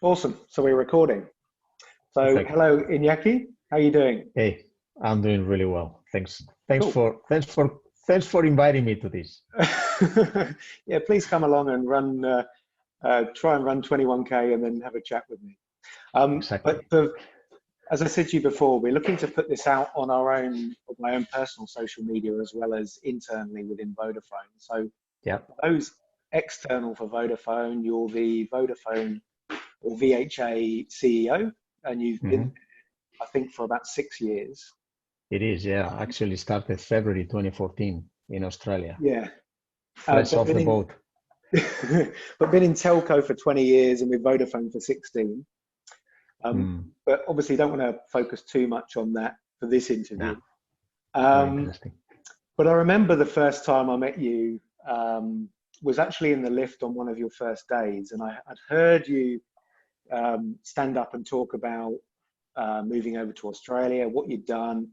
Awesome. So we're recording. So Perfect. hello, Inaki. How are you doing? Hey, I'm doing really well. Thanks. Thanks Cool. for thanks for thanks for inviting me to this. Yeah, please come along and try and run 21K and then have a chat with me. But Exactly. as I said to you before, we're looking to put this out on my own personal social media as well as internally within Vodafone. So Yeah. for those external for Vodafone, you're the Vodafone or VHA CEO, and you've been, hmm I think, for about 6 years. It is. Yeah. Actually started February 2014 in Australia. Yeah, Fresh but off been the in boat. but been in telco for 20 years and with Vodafone for 16. Um, Mm. but obviously, don't want to focus too much on that for this Yeah. interview. Very Um, interesting. but I remember the first time I met you was actually in the lift on one of your first days, and I'd heard you stand up and talk about moving over to Australia, what you'd done,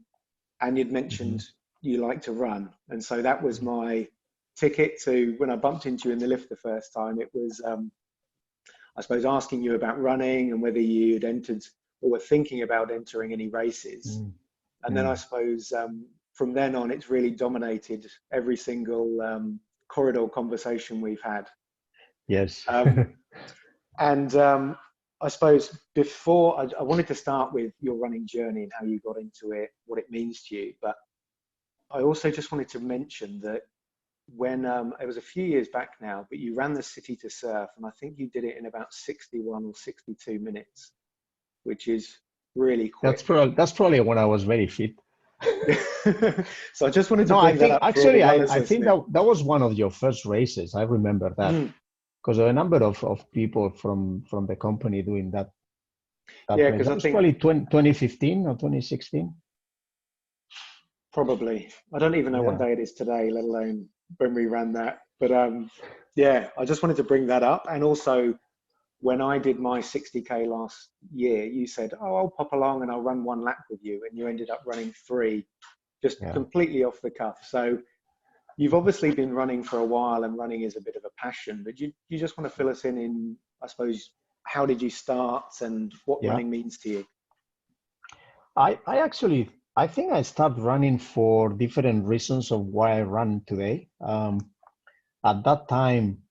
and you'd hmm mentioned you like to run, and so that was my ticket to when I bumped into you in the lift the first time. It was I suppose, asking you about running and whether you'd entered or were thinking about entering any races. mm And then I Mm. suppose from then on, it's really dominated every single corridor conversation we've had. Yes. Um, and I suppose I wanted to start with your running journey and how you got into it, what it means to you. But I also just wanted to mention that when it was a few years back now, but you ran the City to Surf, and I think you did it in about 61 or 62 minutes, which is really quick. That's probably when I was very fit. So I just wanted to No, I bring that think up for all the actually runners I think listening. that was one of your first races. I remember that Mm, because a number of people from the company doing that yeah, race. because That I was think probably 2015 or 2016. probably, I don't even know what Yeah. day it is today, let alone when we ran that. But yeah, I just wanted to bring that up. And also, when I did my 60K last year, you said, "Oh, I'll pop along and I'll run one lap with you," and you ended up running three, just Yeah. completely off the cuff. So you've obviously been running for a while, and running is a bit of a passion. But you just want to fill us in, I suppose, how did you start and what Yeah. running means to you? I think I started running for different reasons of why I run today. At that time,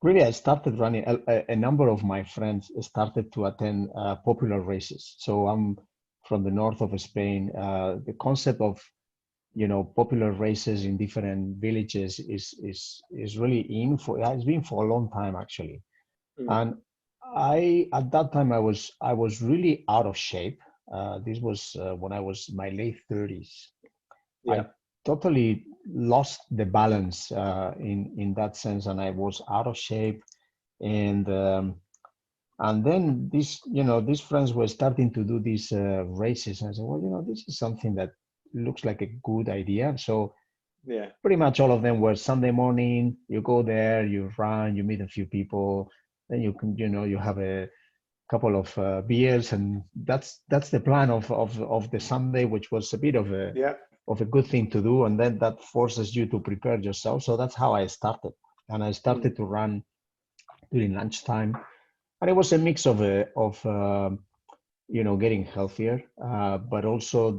really, I started running. A number of my friends started to attend popular races. So I'm from the north of Spain. The concept of popular races in different villages is really it's been for a long time actually. Mm, And I at that time I was really out of shape. This was when I was in my late 30s. yeah. I totally lost the balance in that sense, and I was out of shape. And then these friends were starting to do these races, and I said, well, this is something that looks like a good idea. So Yeah. pretty much all of them were Sunday morning. You go there, you run, you meet a few people, then you can, you have a couple of beers, and that's the plan of the Sunday, which was a bit Yeah. of a good thing to do, and then that forces you to prepare yourself. So that's how I started, and I Mm, started to run during lunchtime, and it was a mix of getting healthier, but also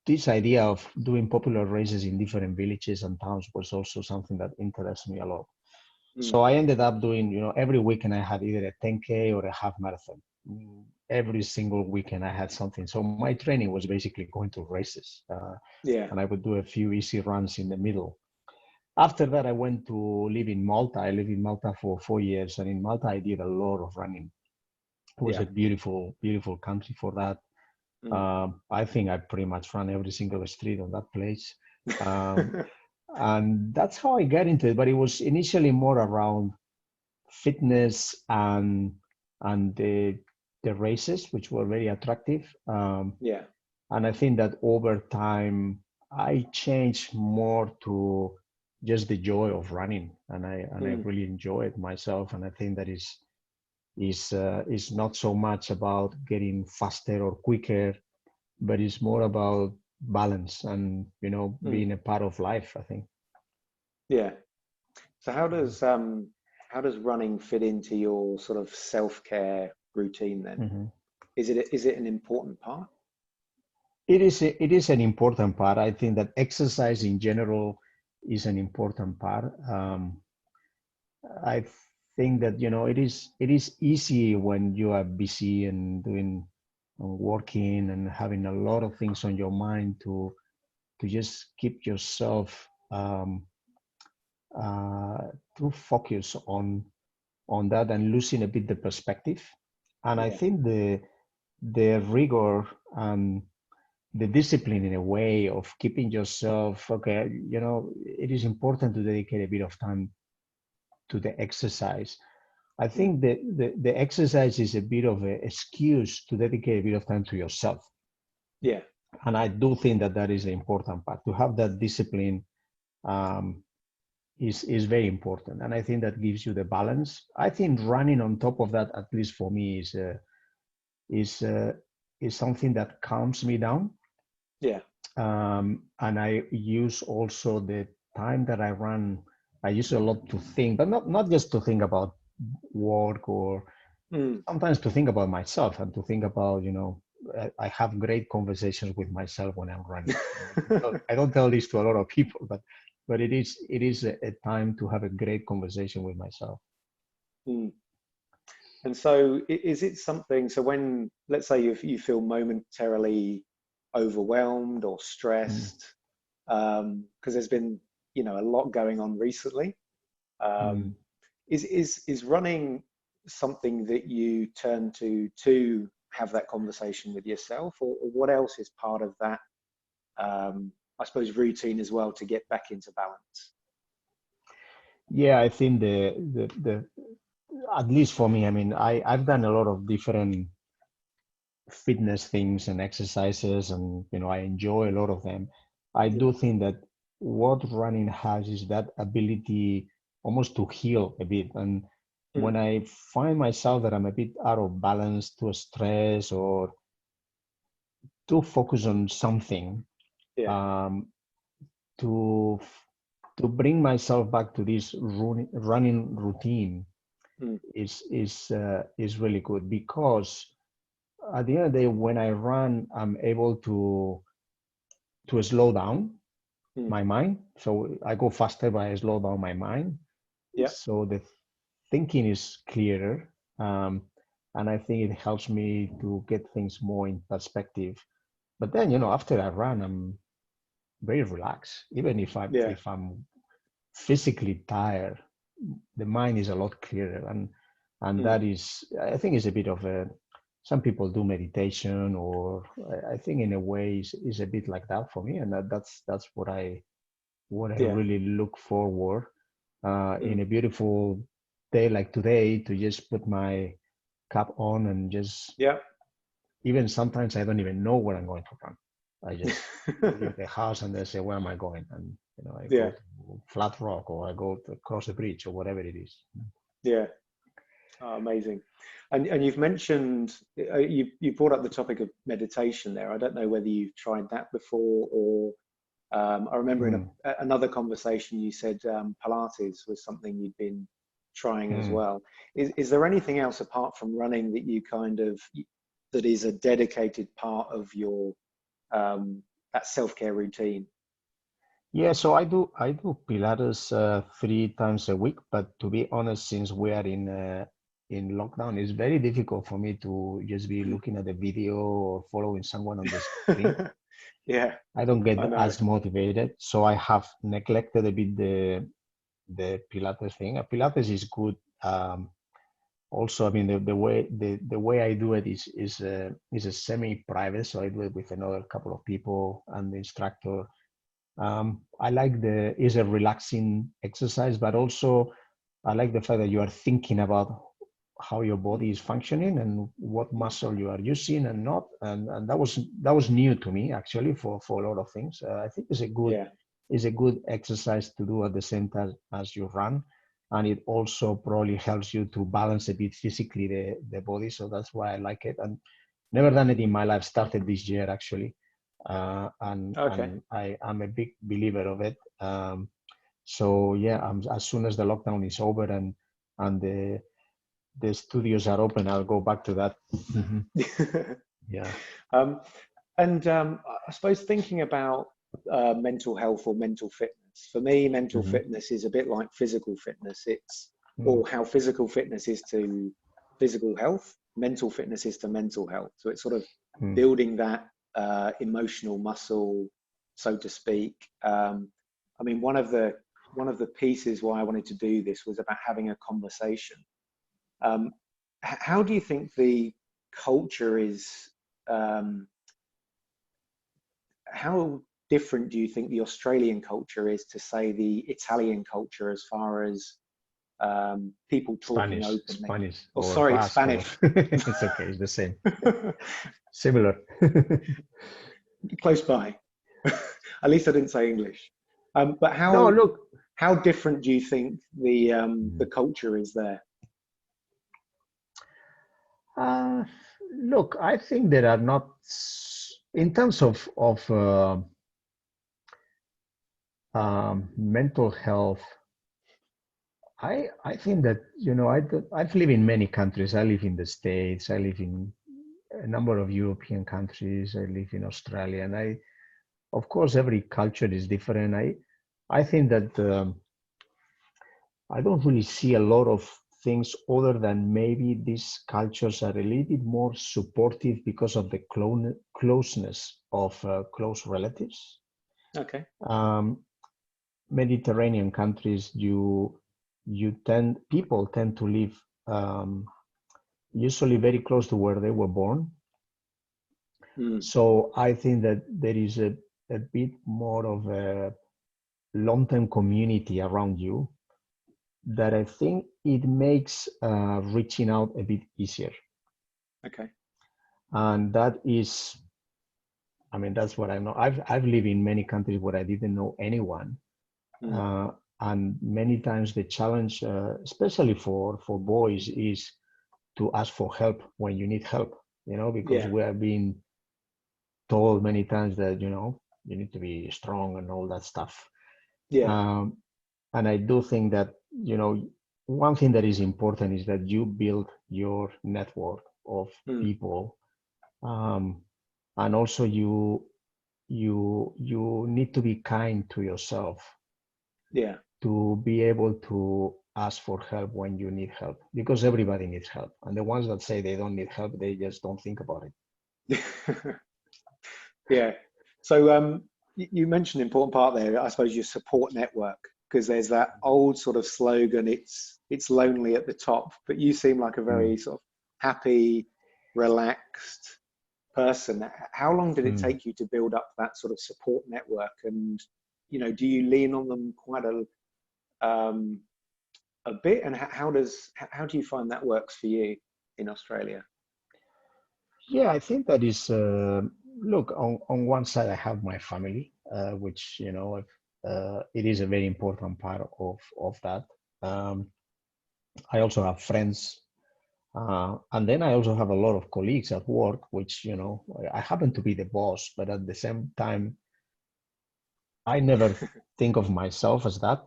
this idea of doing popular races in different villages and towns was also something that interests me a lot. mm, So I ended up doing, every weekend I had either a 10K or a half marathon. Every single weekend I had something. So my training was basically going to races, yeah. and I would do a few easy runs in the middle. After that, I went to live in Malta. I lived in Malta for 4 years, and in Malta I did a lot of running. It was Yeah. a beautiful, beautiful country for that. Mm. I think I pretty much ran every single street on that place. Um, and that's how I got into it. But it was initially more around fitness and the races, which were very attractive. Yeah. And I think that over time, I changed more to just the joy of running, and I Mm, really enjoy it myself. And I think that is not so much about getting faster or quicker, but it's more about balance and mm, being a part of life, I think. yeah. So how does how does running fit into your sort of self-care routine then? Mhm. Is it an important part? It is an important part. I think that exercise in general is an important part. I think that it is easy when you are busy and doing working and having a lot of things on your mind to just keep yourself uh, to focus on that and losing a bit the perspective. And I Yeah, think the rigor and the discipline in a way of keeping yourself okay, it is important to dedicate a bit of time to the exercise. I mm, think the exercise is a bit of an excuse to dedicate a bit of time to yourself. yeah, And I do think that that is the important part. To have that discipline um, is very important. And I think that gives you the balance. I think running on top of that, at least for me, is uh, is something that calms me down. yeah, And I use also the time that I run. I use a lot to think, but not just to think about work or mm, sometimes to think about myself and to think about, I have great conversations with myself when I'm running. I don't tell this to a lot of people, but it is a time to have a great conversation with myself. mm. And so is it something, so when, let's say you feel momentarily overwhelmed or Mm, stressed, because there's been, a lot going on recently, mm. um, is running something that you turn to have that conversation with yourself, or what else is part of that, I suppose, routine as well to get back into balance? Yeah, I think the at least for me, I mean, I've done a lot of different fitness things and exercises, and I enjoy a lot of them. I Yeah. do think that what running has is that ability almost to heal a bit. And when Mm, I find myself that I'm a bit out of balance, too stressed, or too focused on something, yeah. um, to to bring myself back to this running routine Mm, is really good, because at the end of the day, when I run, I'm able to slow down mm, my mind. So I go faster, but I slow down my mind. yeah. So the thinking is clearer. And I think it helps me to get things more in perspective. But then, after I run, I'm very relaxed. Even if Yeah. I'm physically tired, the mind is a lot clearer. And Mm, that is, I think, is a bit of a, some people do meditation, or I think in a way is a bit like that for me. And that's what I yeah. really look forward in Mm, a beautiful day like today, to just put my cap on and just, yeah. even sometimes I don't even know where I'm going to run. I just leave the house and they say, where am I going? And I go Yeah. to Flat Rock, or I go to cross the bridge, or whatever it is. Yeah. Oh, amazing. And you've mentioned, you brought up the topic of meditation there. I don't know whether you've tried that before, or I remember in Mm, another conversation you said Pilates was something you'd been trying as mm. well. Is there anything else apart from running that you kind of, that is a dedicated part of your that self-care routine? Yeah, so I do Pilates 3 times a week, but to be honest, since we are in lockdown, it's very difficult for me to just be looking at the video or following someone on the screen. Yeah, I don't get I know. as motivated, so I have neglected a bit the Pilates thing. Pilates is good. Also, I mean, the way I do it is a semi-private, so I do it with another couple of people and the instructor. I like is a relaxing exercise, but also I like the fact that you are thinking about how your body is functioning and what Mm, muscle you are using and not. And that was new to me, actually, for a lot of things. I think yeah, it's a good exercise to do at the same time as you run, and it also probably helps you to balance a bit physically the body. So that's why I like it. And never done it in my life. Started this year, actually, and okay, and I'm a big believer of it. So yeah, as soon as the lockdown is over, and the studios are open, I'll go back to that. Yeah. I suppose thinking about mental health or mental fitness, for me, mental fitness is a bit like physical fitness. It's or how physical fitness is to physical health, mental fitness is to mental health. So it's sort of building that emotional muscle, so to speak. I mean, one of the pieces why I wanted to do this was about having a conversation. How do you think the culture is? How different do you think the Australian culture is to, say, the Italian culture as far as people talking openly? Spanish Oh, or sorry, Basque, Spanish. it's okay, it's the same. Similar. Close by. At least I didn't say English. But No, look. how different do you think the culture is there? Look, I think there are not, in terms of mental health. I think that, I've lived in many countries. I live in the States. I live in a number of European countries. I live in Australia, and of course, every culture is different. I think that I don't really see a lot of things other than maybe these cultures are a little bit more supportive because of the closeness of close relatives. Okay. Mediterranean countries, people tend to live usually very close to where they were born. So I think that there is a bit more of a long-term community around you that I think it makes reaching out a bit easier. Okay. And that is, I mean, that's what I know. I've lived in many countries where I didn't know anyone. And many times the challenge, especially for boys, is to ask for help when you need help, because we are being told many times that, you need to be strong and all that stuff. And I do think that, one thing that is important is that you build your network of people. And also you need to be kind to yourself. To be able to ask for help when you need help, because everybody needs help. And the ones that say they don't need help, they just don't think about it. Yeah. So you mentioned an important part there, I suppose, your support network, because there's that old sort of slogan, it's lonely at the top, but you seem like a very sort of happy, relaxed person. How long did it take you to build up that sort of support network? And, do you lean on them quite a bit? And how do you find that works for you in Australia? Yeah, I think that is, look, on one side, I have my family, which, it is a very important part of that. I also have friends. And then I also have a lot of colleagues at work, which, I happen to be the boss, but at the same time, I never think of myself as that.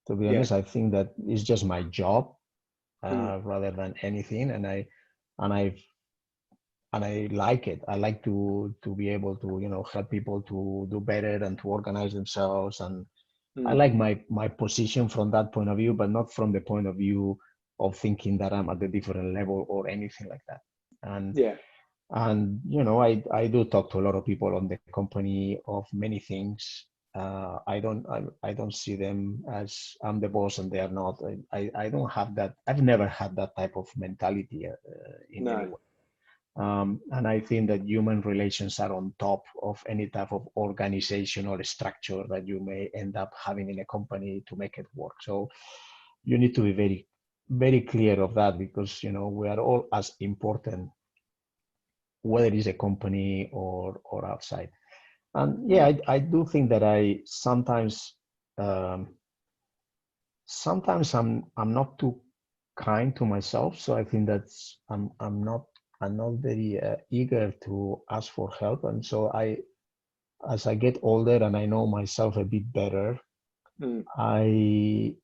To be honest, I think that it's just my job rather than anything. And I like it. I like to be able to, help people to do better and to organize themselves. And I like my position from that point of view, but not from the point of view of thinking that I'm at a different level or anything like that. And I do talk to a lot of people on the company of many things. I don't see them as I'm the boss and they are not. I don't have that. I've never had that type of mentality in any way. And I think that human relations are on top of any type of organizational structure that you may end up having in a company to make it work. So you need to be very, very clear of that, because, we are all as important, whether it is a company or outside. And yeah, I do think that I sometimes I'm not too kind to myself. So I think that's I'm not very eager to ask for help. And so as I get older and I know myself a bit better, I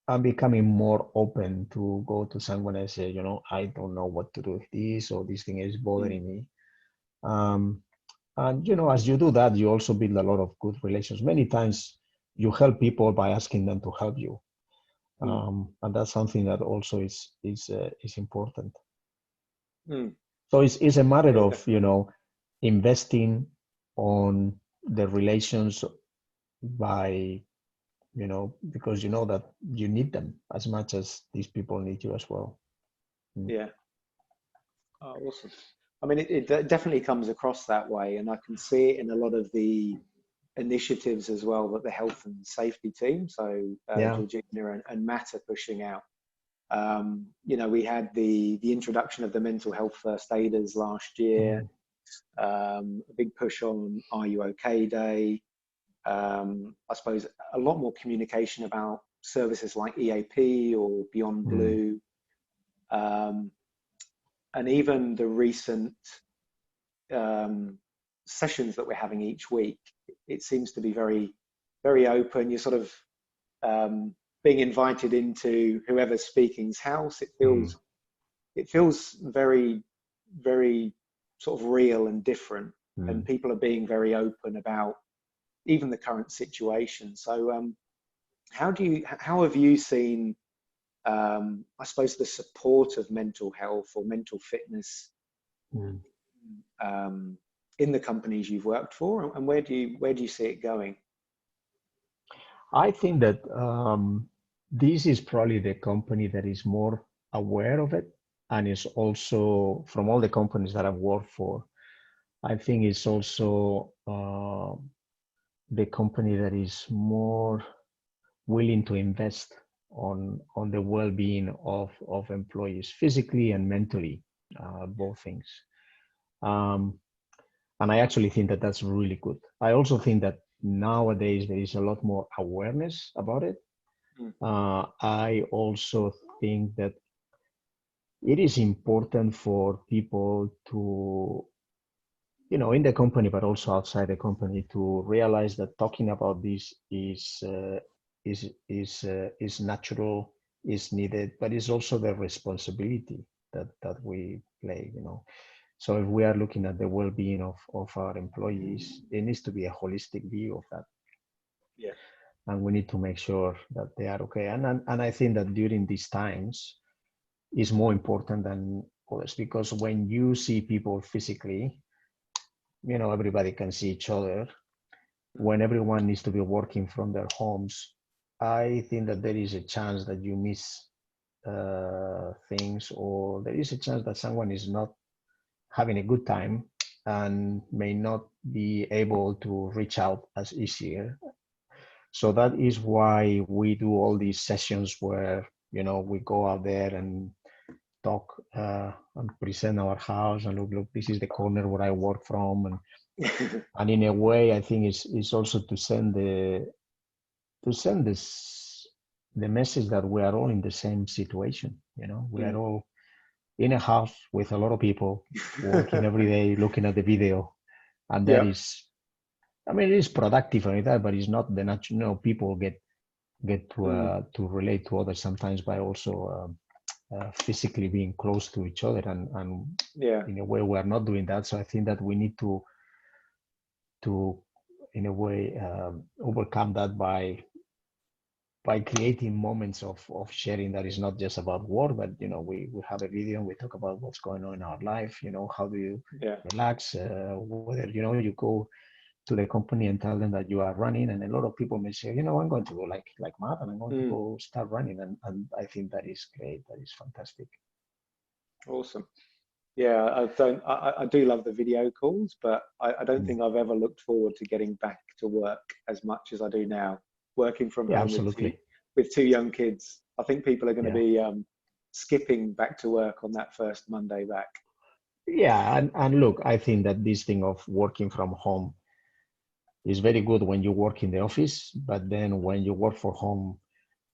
I'm becoming more open to go to someone and say, you know, I don't know what to do with this, or this thing is Mm. bothering me. Um, and, you know, as you do that, you also build a lot of good relations. Many times you help people by asking them to help you. Mm. And that's something that also is important. Mm. So it's a matter Yeah, of, you definitely. know, investing on the relations by, you know, because you know that you need them as much as these people need you as well. Mm. Yeah. Oh, awesome. I mean, it definitely comes across that way, and I can see it in a lot of the initiatives as well that the health and safety team, so Yeah. Georgina and Matt are pushing out. You know, we had the introduction of the mental health first aiders last year, Mm. a big push on Are You OK Day. I suppose a lot more communication about services like EAP or Beyond Mm. Blue, um, and even the recent um, sessions that we're having each week. It seems to be very, very open. You're sort of being invited into whoever's speaking's house. Mm. It feels very, very sort of real and different, and Mm. people are being very open about even the current situation. So, how have you seen, I suppose, the support of mental health or mental fitness Mm. um, in the companies you've worked for, and where do you see it going? I think that this is probably the company that is more aware of it, and is also from all the companies that I've worked for. I think it's also the company that is more willing to invest on the well-being of employees, physically and mentally, both things. Um, and I actually think that that's really good. I also think that nowadays there is a lot more awareness about it. Mm, I also think that it is important for people to, you know, in the company, but also outside the company, to realize that talking about this is natural, is needed, but it's also the responsibility that we play. You know, so if we are looking at the well-being of our employees, it needs to be a holistic view of that, yeah. and we need to make sure that they are okay. And I think that during these times is more important than others, because when you see people physically, you know, everybody can see each other. Mm, When everyone needs to be working from their homes, I think that there is a chance that you miss things, or there is a chance that someone is not having a good time and may not be able to reach out as easier. So that is why we do all these sessions where, you know, we go out there and talk and present our house and look, this is the corner where I work from, and in a way, I think it's also to send this the message that we are all in the same situation. You know, we are mm. all in a house with a lot of people working every day, looking at the video, and that Yeah. is, I mean, it is productive and that, but it's not the natural. You know, people get Mm, to relate to others sometimes by also physically being close to each other, and yeah. in a way we are not doing that. So I think that we need to in a way overcome that by creating moments of sharing that is not just about work, but you know, we have a video and we talk about what's going on in our life. You know, how do you Yeah. relax, whether, you know, you go to the company and tell them that you are running, and a lot of people may say, you know, I'm going to go like Matt, and I'm going to Mm, go start running, and I think that is great, that is fantastic. awesome. Yeah, I do love the video calls, but I don't Mm. think I've ever looked forward to getting back to work as much as I do now, working from Yeah, home absolutely. with two young kids. I think people are going to Yeah. be skipping back to work on that first Monday back. Yeah, and look, I think that this thing of working is very good when you work in the office, but then when you work from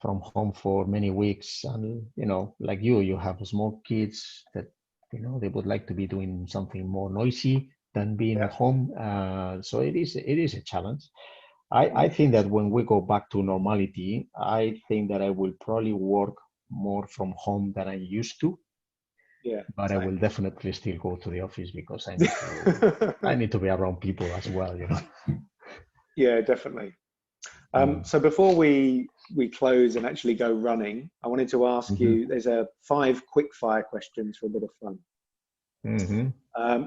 home for many weeks, and you know, like you have small kids that, you know, they would like to be doing something more noisy than being Yeah. at home. So it is a challenge. I think that when we go back to normality, I think that I will probably work more from home than I used to, Yeah, but I same. will definitely still go to the office because I need to be around people as well, you know. Yeah, definitely. Mm. So before we close and actually go running, I wanted to ask Hmm. you, there's a 5 quick-fire questions for a bit of fun. Hmm.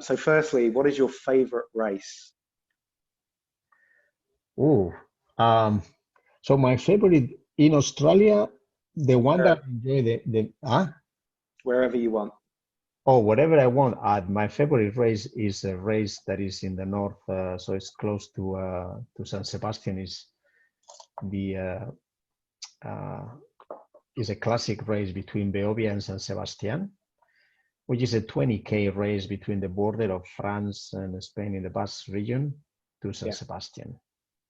So firstly, what is your favorite race? Oh, um, so my favorite in Australia, the one that Where, I enjoy wherever you want. oh, whatever I want. My favorite race is a race that is in the north, so it's close to San Sebastian. Is the uh, is a classic race between Beovia and San Sebastian, which is a 20K race between the border of France and Spain in the Basque region to San Yeah, Sebastian.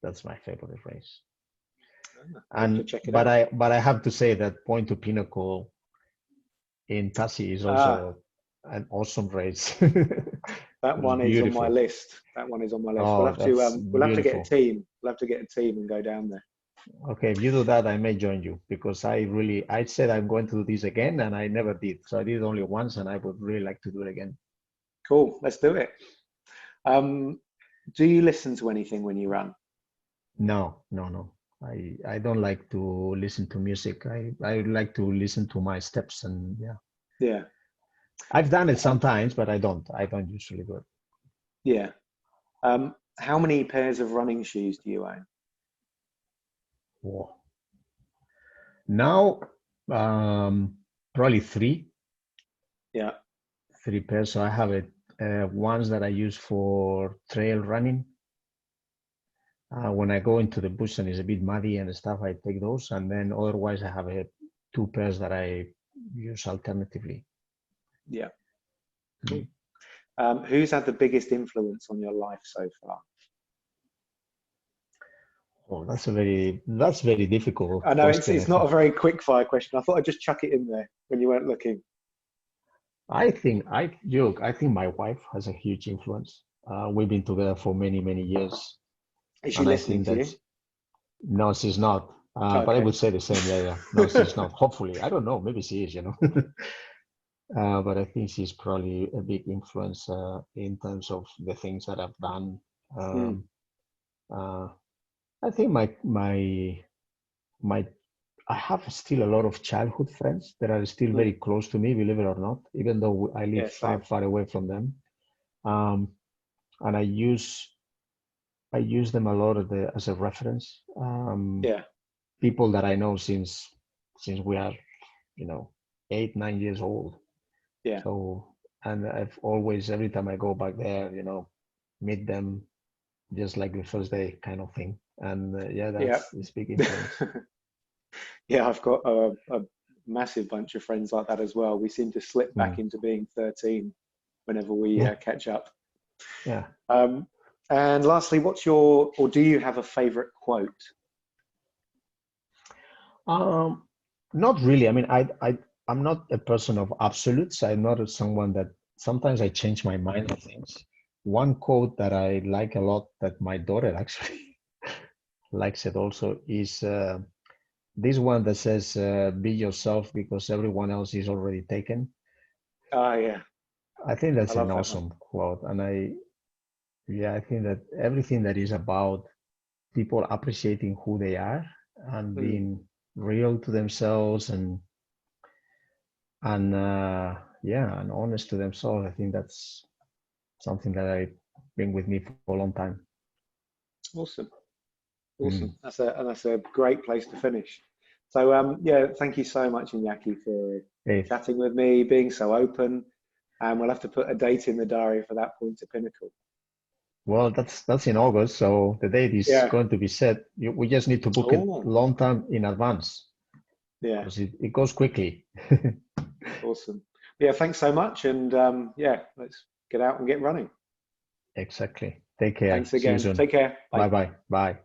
That's my favorite race. I'll have to And check it but out. I have to say that Point to Pinnacle in Tassie is Ah, also an awesome race. that It's one is on my beautiful. list. That one is on my list. Oh, that's We'll have to get a beautiful. team. We'll have to get a team and go down there. Okay, if you do that, I may join you because I said I'm going to do this again and I never did. So I did it only once and I would really like to do it again. Cool, let's do it. Um, do you listen to anything when you run? No, no, no. I don't like to listen to music. I like to listen to my steps and yeah. Yeah. I've done it Um, sometimes, but I don't. I don't usually do it. yeah. How many pairs of running shoes do you own? Whoa. Now, probably Yeah. three pairs. So I have it. Ones that I use for trail running. When I go into the bush and it's a bit muddy and stuff, I take those. And then otherwise, I have two pairs that I use alternatively. Yeah. Mm. Cool. Who's had the biggest influence on your life so far? Oh, that's very difficult I know question, I it's not think. a very quick fire question. I thought I'd just chuck it in there when you weren't looking. I think my wife has a huge influence. We've been together for many, many years, Is she and I listening think to you? that's no, she's not. But I Okay. would say the same. Yeah, yeah. No, she's not. Hopefully, I don't know. Maybe she is. You know. But I think she's probably a big influence in terms of the things that I've done. Mm, Um, uh, I think my I have still a lot of childhood friends that are still mm. very close to me, believe it or not, even though I live Yeah, far, same. far away from them. Um, and I use them a lot as a reference. Yeah, People that I know since we are, 8, 9 years old. yeah, So, and I've always, every time I go back there, meet them just like the first day kind of thing. And yeah, yeah. it's big influence. Yeah, I've got a massive bunch of friends like that as well. We seem to slip back Mm. into being 13 whenever we Yeah, catch up. yeah. Um, and lastly, or do you have a favorite quote? Um, Not really. I mean, I'm not a person of absolutes. I'm not someone that sometimes I change my mind on things. One quote that I like a lot that my daughter actually likes it also is this one that says, "Be yourself because everyone else is already taken." Ah, yeah, I think I that's an love that one. awesome quote, and yeah, I think that everything that is about people appreciating who they are and Mm, being real to themselves and yeah, and honest to themselves. I think that's something that I bring with me for a long time. awesome, awesome. Mm. That's a great place to finish. So yeah, thank you so much, Iñaki, for Hey, chatting with me, being so open, and we'll have to put a date in the diary for that point to pinnacle. well, that's in August, so the date is Yeah. going to be set. We just need to book it Oh, long time in advance yeah, because it goes quickly. awesome. Yeah, thanks so much, and yeah, let's get out and get running. Exactly. Take care. Thanks See you again. soon. Take care. Bye. Bye bye. Bye.